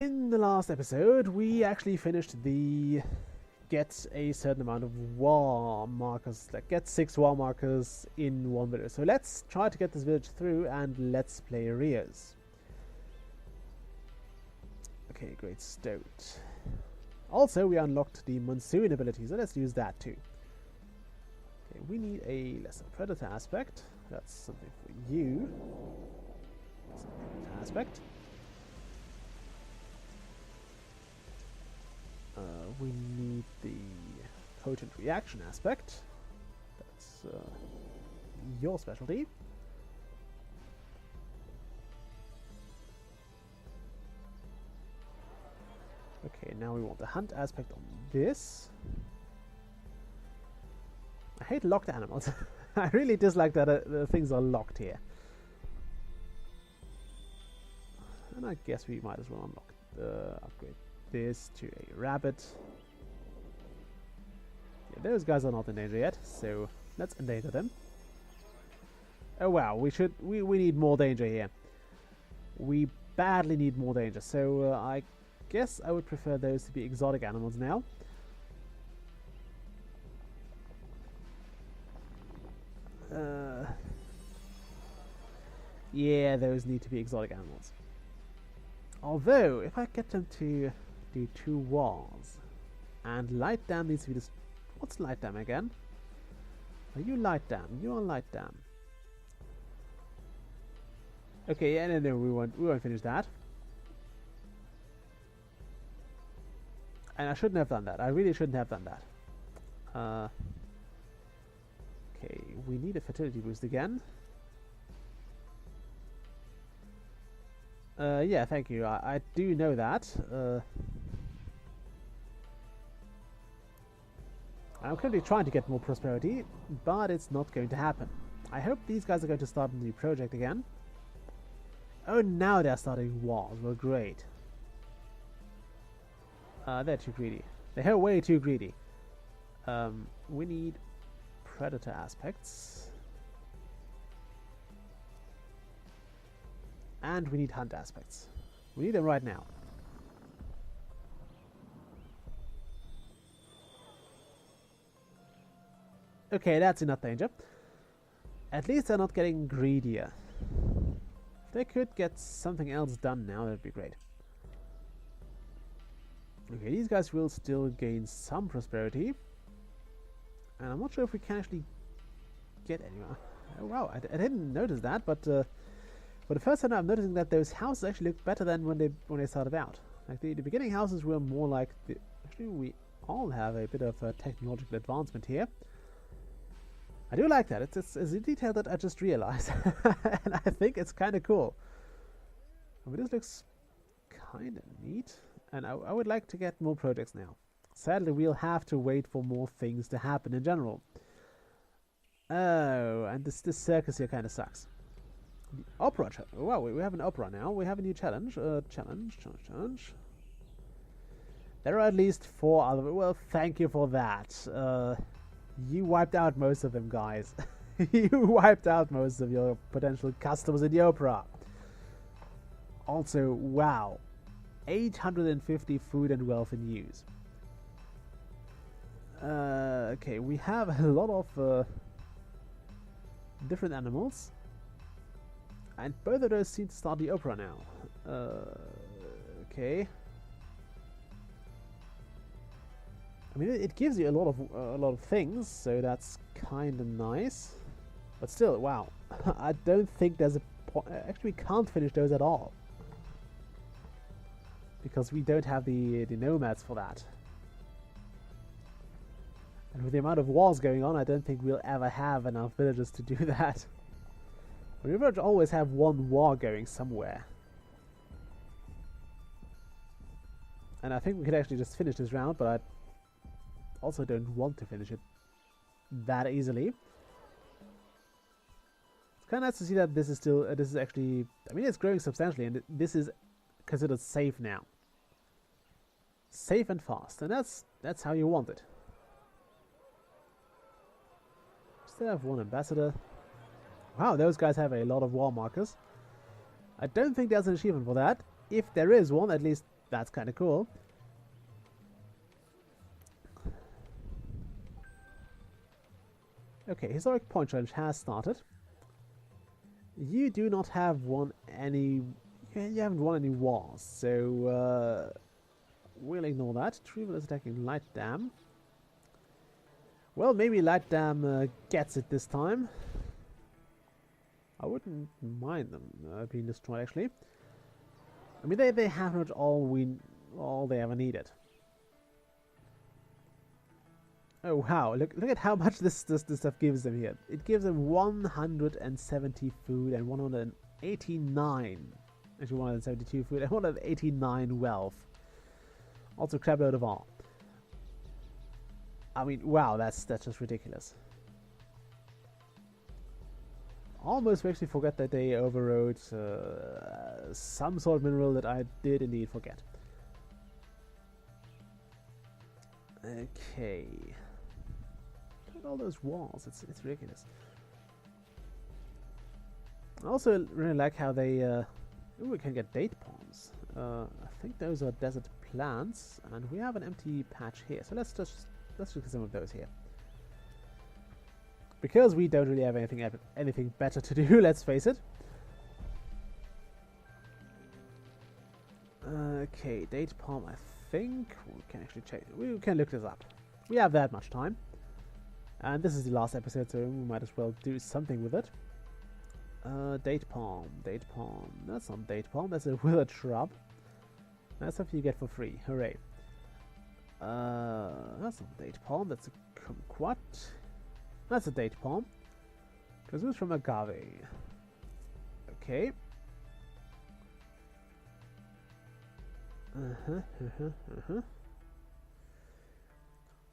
In the last episode, we actually finished the get a certain amount of war markers, like get 6 war markers in one video. So let's try to get this village through and let's play Reus. Okay, great start. Also, we unlocked the monsoon ability, so let's use that too. Okay, we need a lesser predator aspect. That's something for you. Lesser predator aspect. We need the potent reaction aspect. That's your specialty. Okay, now we want the hunt aspect on this. I hate locked animals. I really dislike that the things are locked here. And I guess we might as well unlock upgrade this to a rabbit. Yeah, those guys are not in danger yet, so let's endanger them. Oh wow, we need more danger here. We badly need more danger, so I guess I would prefer those to be exotic animals now. Yeah, those need to be exotic animals. Although, if I get them to do 2 wars, and light dam needs to be what's light dam again? Are you light dam? You are light dam. Okay, yeah, no, we won't finish that. And I shouldn't have done that. I really shouldn't have done that. Okay, we need a fertility boost again. Yeah, thank you. I do know that. I'm currently trying to get more prosperity, but it's not going to happen. I hope these guys are going to start a new project again. Oh, now they're starting wars. Well, great. They're too greedy. They're way too greedy. We need predator aspects. And we need hunt aspects. We need them right now. Okay, that's enough danger. At least they're not getting greedier. If they could get something else done now, that'd be great. Okay, these guys will still gain some prosperity. And I'm not sure if we can actually get anywhere. Oh wow, I didn't notice that, but for the first time I'm noticing that those houses actually look better than when they started out. Like the beginning houses were more like the... Actually, we all have a bit of a technological advancement here. I do like that. It's a detail that I just realized. And I think it's kind of cool. I mean, this looks kind of neat. And I would like to get more projects now. Sadly, we'll have to wait for more things to happen in general. Oh, and this circus here kind of sucks. The opera. Well, we have an opera now. We have a new challenge. Challenge. There are at least 4 other... Well, thank you for that. You wiped out most of them, guys. You wiped out most of your potential customers in the opera. Also, wow. 850 food and wealth in use. Okay, we have a lot of different animals. And both of those seem to start the opera now. Okay. I mean, it gives you a lot of things, so that's kind of nice. But still, wow. I don't think there's a point. Actually, we can't finish those at all. Because we don't have the nomads for that. And with the amount of wars going on, I don't think we'll ever have enough villagers to do that. We will always have 1 war going somewhere. And I think we could actually just finish this round, but I also don't want to finish it that easily. It's kind of nice to see that this is still, this is actually, I mean, it's growing substantially, and this is considered safe now. Safe and fast, and that's how you want it. Still have 1 ambassador. Wow, those guys have a lot of war markers. I don't think there's an achievement for that. If there is one, at least that's kind of cool. Okay, historic point challenge has started. You do not have won any. You haven't won any wars, so we'll ignore that. Trivial is attacking Light Dam. Well, maybe Light Dam gets it this time. I wouldn't mind them being destroyed, actually. I mean, they have not all they ever needed. Oh wow! Look at how much this stuff gives them here. It gives them 170 food and 189. Actually, 172 food and 189 wealth. Also, crap load of all. I mean, wow, that's just ridiculous. Almost makes me forget that they overrode some sort of mineral that I did indeed forget. Okay. Look at all those walls. It's ridiculous. I also really like how they. Ooh, we can get date palms. I think those are desert plants, and we have an empty patch here. So let's just get some of those here. Because we don't really have anything better to do, let's face it. Okay, date palm, I think. We can actually check. We can look this up. We have that much time. And this is the last episode, so we might as well do something with it. Date palm. That's not date palm, that's a withered shrub. That's something you get for free. Hooray. That's not date palm, that's a kumquat. That's a date palm. Presumes from agave. Okay.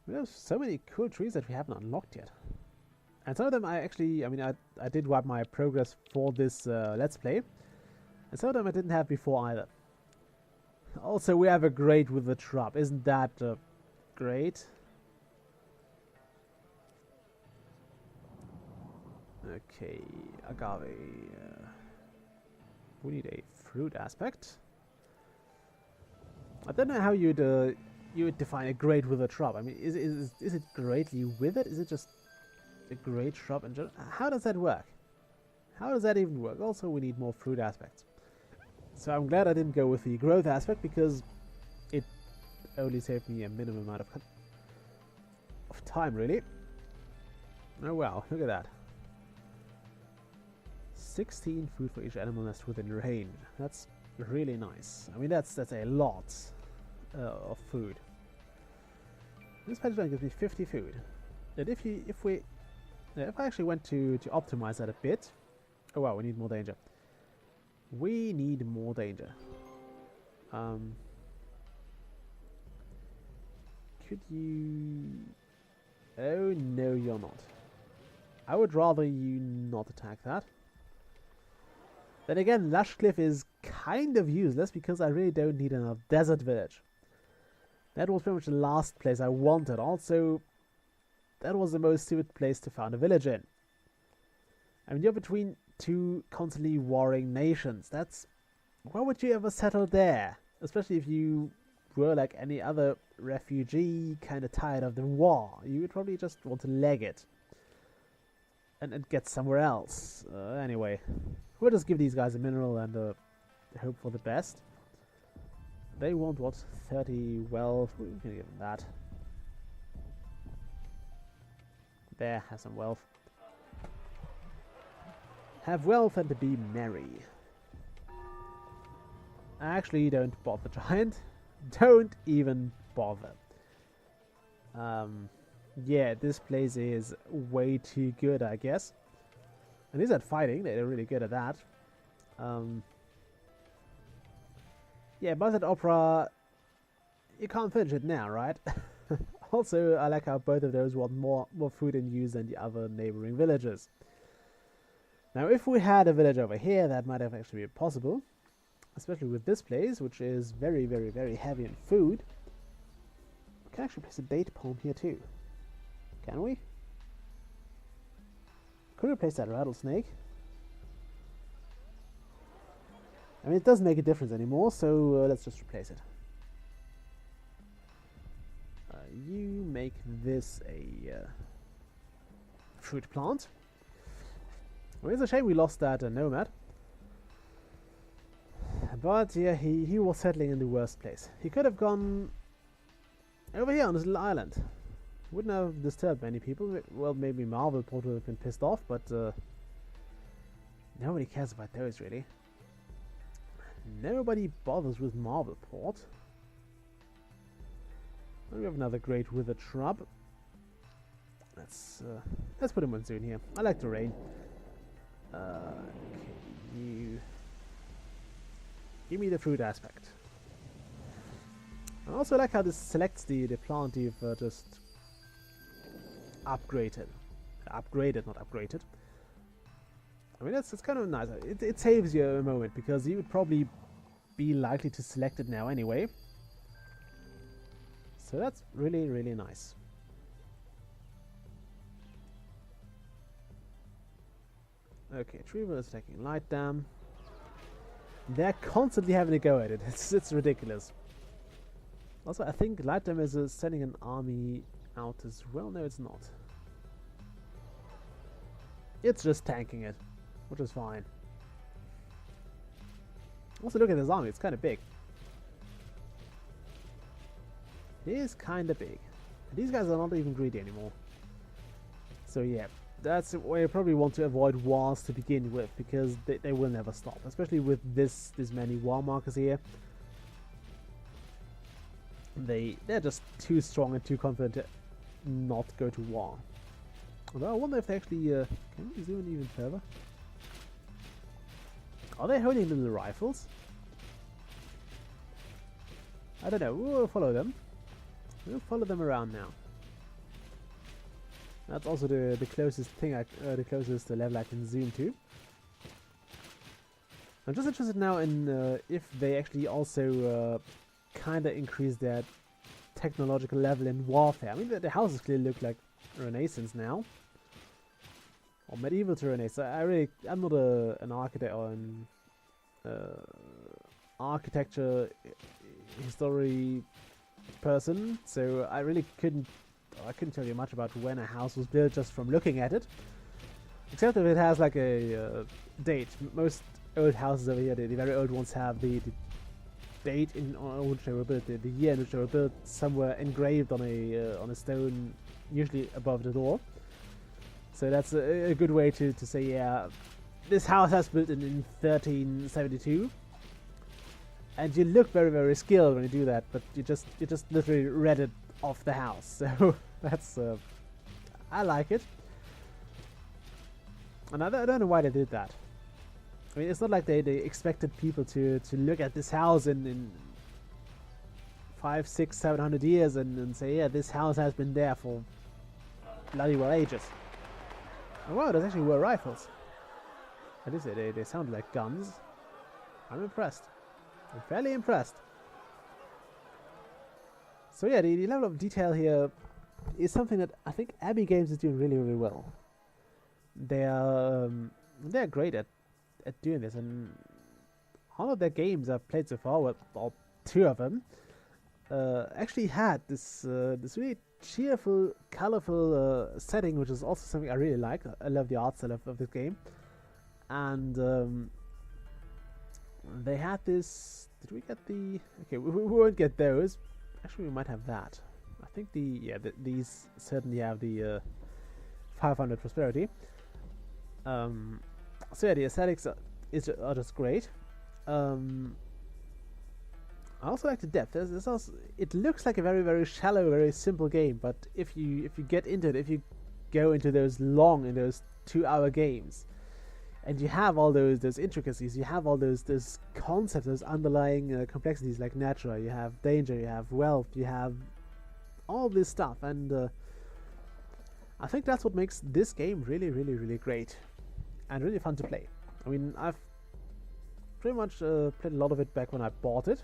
We have so many cool trees that we haven't unlocked yet. And some of them I did wipe my progress for this Let's Play. And some of them I didn't have before either. Also, we have a great with the shrub. Isn't that great? Okay, agave. We need a fruit aspect. I don't know how you would define a great withered shrub. I mean, is it greatly withered? Is it just a great shrub in general? How does that work? How does that even work? Also, we need more fruit aspects. So I'm glad I didn't go with the growth aspect, because it only saved me a minimum amount of time, really. Oh wow, look at that. 16 food for each animal nest within range. That's really nice. I mean, that's a lot of food. This patch gives me 50 food. And if I actually went to optimize that a bit. Oh wow, we need more danger. We need more danger. Could you? Oh no, you're not. I would rather you not attack that. Then again, Lush Cliff is kind of useless because I really don't need another desert village. That was pretty much the last place I wanted. Also, that was the most stupid place to found a village in. I mean, you're between two constantly warring nations. Why would you ever settle there? Especially if you were like any other refugee, kind of tired of the war. You would probably just want to leg it. And get somewhere else. Anyway. We'll just give these guys a mineral and hope for the best. They want, what, 30 wealth? We can give them that. There, have some wealth. Have wealth and be merry. Actually, don't bother, giant. Don't even bother. Yeah, this place is way too good, I guess. And these at fighting, they're really good at that. Yeah, Buzzard Opera, you can't finish it now, right? Also, I like how both of those want more food in use than the other neighboring villages. Now, if we had a village over here, that might have actually been possible. Especially with this place, which is very, very, very heavy in food. We can actually place a date palm here too. Can we? Could we replace that rattlesnake? I mean, it doesn't make a difference anymore, so let's just replace it. You make this a fruit plant. Well, it's a shame we lost that nomad. But yeah, he was settling in the worst place. He could have gone over here on this little island. Wouldn't have disturbed many people. Well, maybe Marvel Port would have been pissed off, but nobody cares about those, really. Nobody bothers with Marvel Port. We have another great withered shrub. Let's put him on soon here. I like the rain. Okay, you give me the fruit aspect. I also like how this selects the plant you've just upgraded. Upgraded, not upgraded. I mean, it's kind of nice. It saves you a moment, because you would probably be likely to select it now anyway. So that's really, really nice. Okay, Trevor is taking light dam. They're constantly having a go at it. It's ridiculous. Also, I think light dam is sending an army out as well. No, it's not. It's just tanking it, which is fine. Also, look at his army. It's kind of big. It is kind of big. And these guys are not even greedy anymore. So yeah, that's why you probably want to avoid wars to begin with, because they will never stop. Especially with this many war markers here. They're just too strong and too confident to not go to war. Although I wonder if they actually can we zoom in even further? Are they holding little rifles? I don't know. We'll follow them. We'll follow them around now. That's also the closest thing, the closest level I can zoom to. I'm just interested now in if they actually also kind of increase their technological level in warfare. I mean, the houses clearly look like Renaissance now, or medieval to Renaissance. I'm not an architect or an architecture history person, so I really couldn't tell you much about when a house was built just from looking at it, except if it has like a date. Most old houses over here, the very old ones, have the date on which they were built, the year in which they were built, somewhere engraved on a stone, usually above the door. So that's a good way to say, yeah, this house has built in 1372. And you look very, very skilled when you do that, but you just literally read it off the house. So that's I like it, and I don't know why they did that. I mean, it's not like they expected people to look at this house in 500, 600, 700 years and say, yeah, this house has been there for bloody well ages. Oh wow, those actually were rifles. What is it? They sound like guns. I'm impressed. I'm fairly impressed. So yeah, the level of detail here is something that I think Abbey Games is doing really, really well. They're great at doing this, and all of their games I've played so far, or two of them, actually had this really cheerful, colorful setting, which is also something I really like. I love the art style of this game, and they had this. Did we get the? Okay, we won't get those. Actually, we might have that. I think these certainly have the 500 prosperity. So yeah, the aesthetics are just great. I also like the depth. There's also, it looks like a very, very shallow, very simple game, but if you get into it, if you go into those 2-hour games, and you have all those intricacies, you have all those concepts, those underlying complexities like nature, you have danger, you have wealth, you have all this stuff, and I think that's what makes this game really, really, really great and really fun to play. I mean, I've pretty much played a lot of it back when I bought it,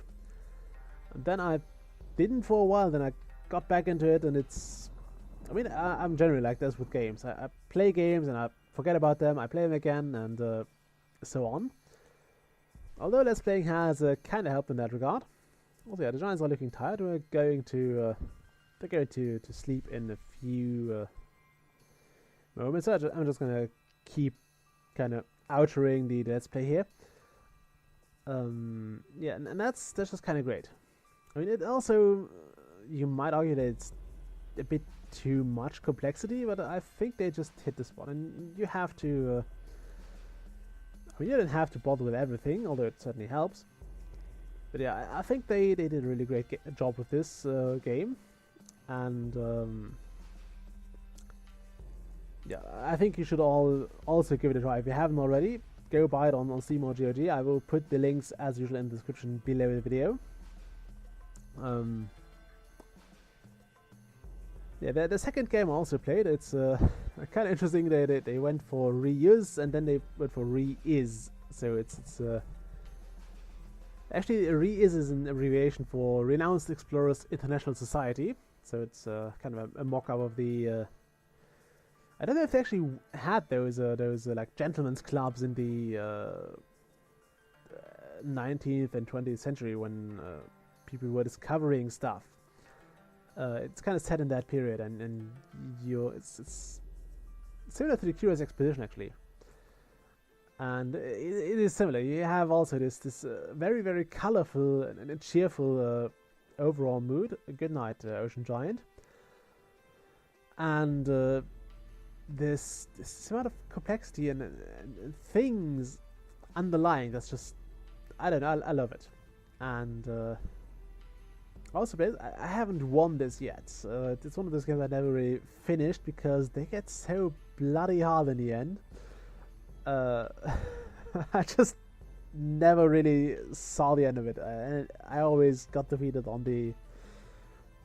and then I didn't for a while, then I got back into it, and it's, I mean, I'm generally like this with games. I play games and I forget about them, I play them again, and so on. Although Let's Playing has kind of helped in that regard. Also, yeah, the Giants are looking tired. We're going to they're going to sleep in a few moments. So I'm just gonna keep kind of outering the let's play here. Yeah, and that's just kind of great. I mean, it also, you might argue that it's a bit too much complexity, but I think they just hit the spot, and you have to. I mean, you don't have to bother with everything, although it certainly helps. But yeah, I think they did a really great job with this game, and yeah, I think you should all also give it a try if you haven't already. Go buy it on Steam or GOG. I will put the links as usual in the description below the video. Yeah, the second game I also played, it's kind of interesting. They went for reuse and then they went for re-is. So it's actually re-is is an abbreviation for Renounced Explorers International Society. So it's kind of a mock-up of the. I don't know if they actually had those like gentlemen's clubs in the 19th and 20th century when people were discovering stuff. It's kind of set in that period, and it's similar to the Curious Expedition actually, and it is similar. You have also this very, very colourful and cheerful overall mood. Good night, Ocean Giant, and this amount of complexity and things underlying. That's just, I don't know. I love it, and. Also, I haven't won this yet. It's one of those games I never really finished because they get so bloody hard in the end. I just never really saw the end of it. I always got defeated on the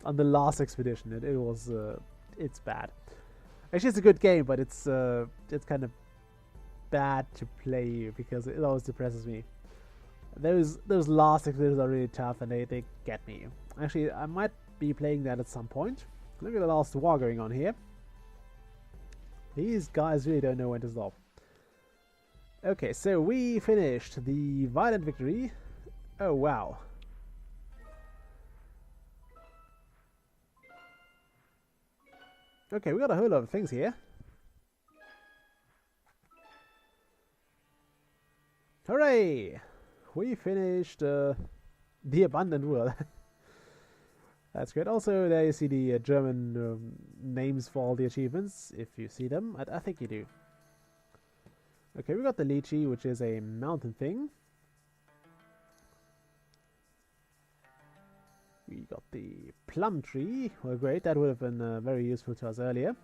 last expedition. It was it's bad. Actually, it's a good game, but it's kind of bad to play because it always depresses me. Those last expeditions are really tough and they get me. Actually, I might be playing that at some point. Look at the last war going on here. These guys really don't know when to stop. Okay, so we finished the Violent Victory. Oh, wow. Okay, we got a whole lot of things here. Hooray! We finished the Abundant World. That's great. Also, there you see the German names for all the achievements, if you see them. I think you do. Okay, we got the lychee, which is a mountain thing. We got the plum tree. Well, great. That would have been very useful to us earlier.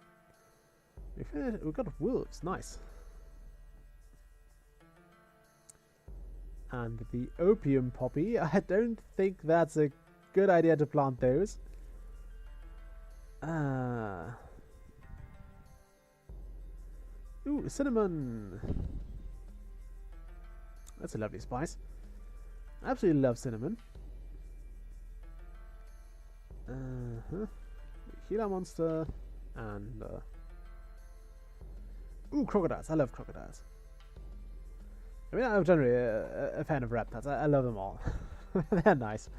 We got wolves. Nice. And the opium poppy. I don't think that's a good idea to plant those. Ooh, cinnamon. That's a lovely spice. I absolutely love cinnamon. Gila monster and ooh, crocodiles. I love crocodiles. I mean, I'm generally a fan of reptiles. I love them all. They're nice.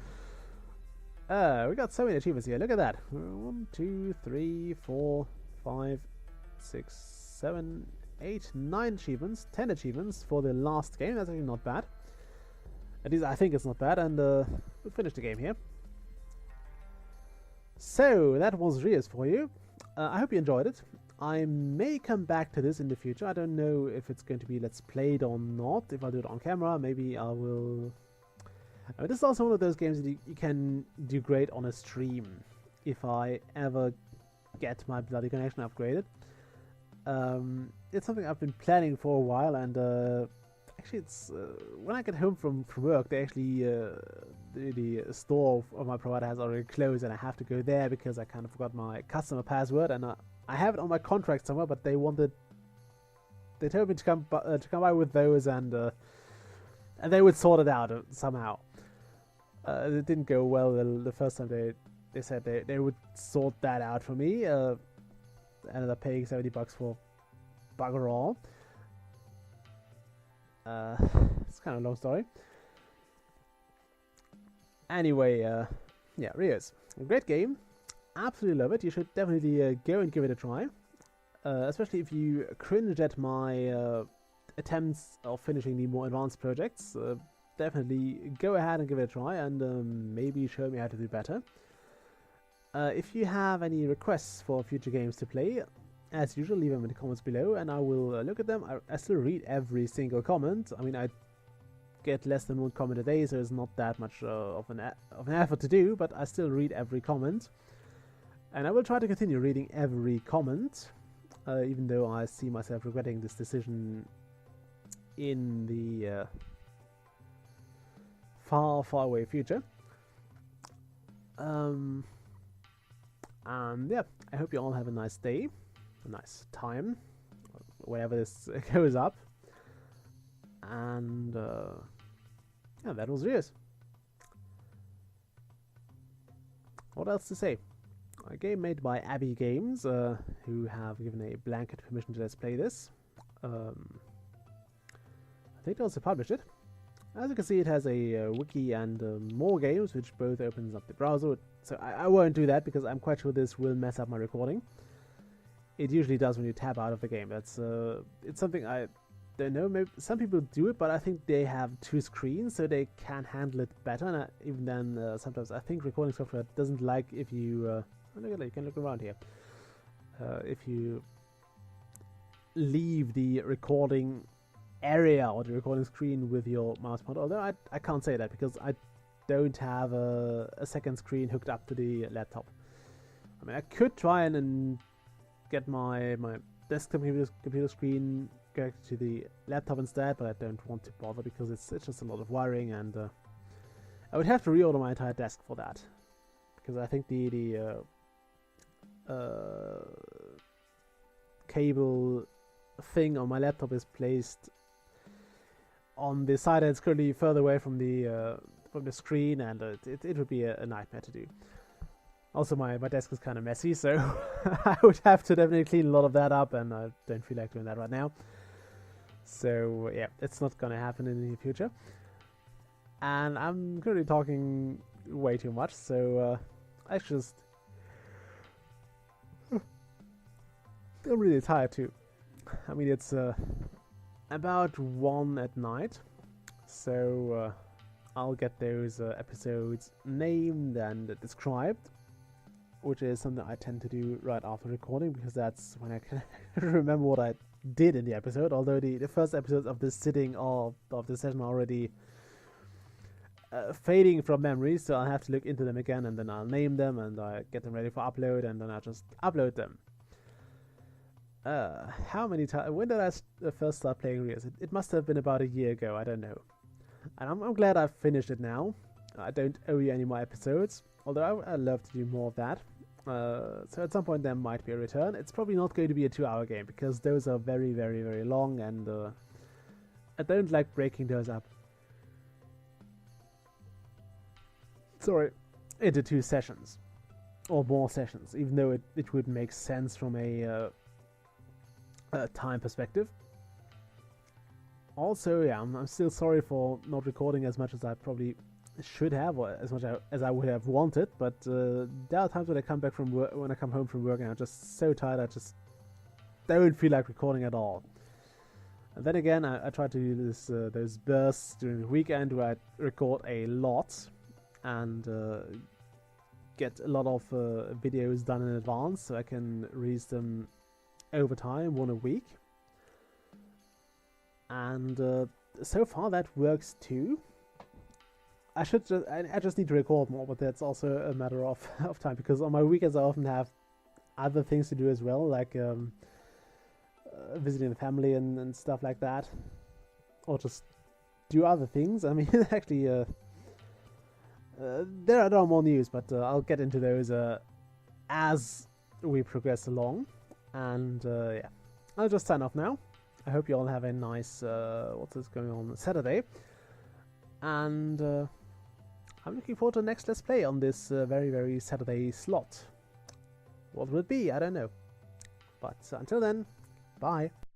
We got so many achievements here. Look at that. 1, 2, 3, 4, 5, 6, 7, 8, 9 achievements. 10 achievements for the last game. That's actually not bad. At least I think it's not bad. And we'll finish the game here. So, that was Reus for you. I hope you enjoyed it. I may come back to this in the future. I don't know if it's going to be Let's Played or not. If I'll do it on camera, maybe I will... I mean, this is also one of those games that you can do great on a stream. If I ever get my bloody connection upgraded. It's something I've been planning for a while, and actually it's... when I get home from work, they actually... the store of my provider has already closed, and I have to go there because I kind of forgot my customer password, and I have it on my contract somewhere, but they told me to come by with those, and they would sort it out somehow. It didn't go well the first time. They said they would sort that out for me. Ended up paying $70 for bugger all. It's kind of a long story. Anyway, yeah, Reus, a great game. absolutely love it. You should definitely go and give it a try. Especially if you cringe at my attempts of finishing the more advanced projects. Definitely go ahead and give it a try, and maybe show me how to do better. If you have any requests for future games to play, as usual, leave them in the comments below, and I will look at them. I still read every single comment. I mean, I get less than one comment a day, so it's not that much of an effort to do, but I still read every comment. And I will try to continue reading every comment, even though I see myself regretting this decision in the far, far away future. And yeah, I hope you all have a nice day, a nice time, wherever this goes up. And yeah, that was Reus. What else to say? A game made by Abbey Games, who have given a blanket permission to let's play this. I think they also published it. As you can see, it has a wiki and more games, which both opens up the browser. So I won't do that because I'm quite sure this will mess up my recording. It usually does when you tab out of the game. That's it's something I don't know. Maybe some people do it, but I think they have two screens, so they can handle it better. And even then, sometimes I think recording software doesn't like if you. Look at that, you can look around here. If you leave the recording area or the recording screen with your mouse pointer, although I can't say that because I don't have a second screen hooked up to the laptop. I mean, I could try and get my desktop computer screen connected to the laptop instead, but I don't want to bother because it's just a lot of wiring, and I would have to reorder my entire desk for that, because I think the cable thing on my laptop is placed on the side that's currently further away from the screen, and it would be a nightmare to do. Also, my desk is kind of messy, so I would have to definitely clean a lot of that up, and I don't feel like doing that right now. So yeah, it's not gonna happen in the near future. And I'm currently talking way too much, so I just I'm really tired too. I mean, it's about 1 at night, so I'll get those episodes named and described, which is something I tend to do right after recording, because that's when I can remember what I did in the episode, although the first episodes of this sitting or of this session are already fading from memory, so I'll have to look into them again, and then I'll name them, and I get them ready for upload, and then I'll just upload them. How many times? When did I first start playing Reus? It must have been about a year ago, I don't know. And I'm glad I've finished it now. I don't owe you any more episodes, although I'd love to do more of that. So at some point there might be a return. It's probably not going to be a 2-hour game, because those are very, very, very long, and I don't like breaking those up. Sorry, into 2 sessions. Or more sessions, even though it would make sense from a time perspective. Also, yeah, I'm still sorry for not recording as much as I probably should have, or as much as I would have wanted, but there are times when I come back from work, when I come home from work, and I'm just so tired I just don't feel like recording at all. And then again, I try to do this those bursts during the weekend where I record a lot and get a lot of videos done in advance, so I can release them over time, 1 a week. And so far that works too. I just need to record more, but that's also a matter of time, because on my weekends I often have other things to do as well, like visiting the family and stuff like that, or just do other things. I mean, actually, there are more news, but I'll get into those as we progress along. And yeah, I'll just sign off now. I hope you all have a nice what's this going on Saturday, and I'm looking forward to the next Let's Play on this very, very Saturday slot. What will it be? I don't know. But until then, bye.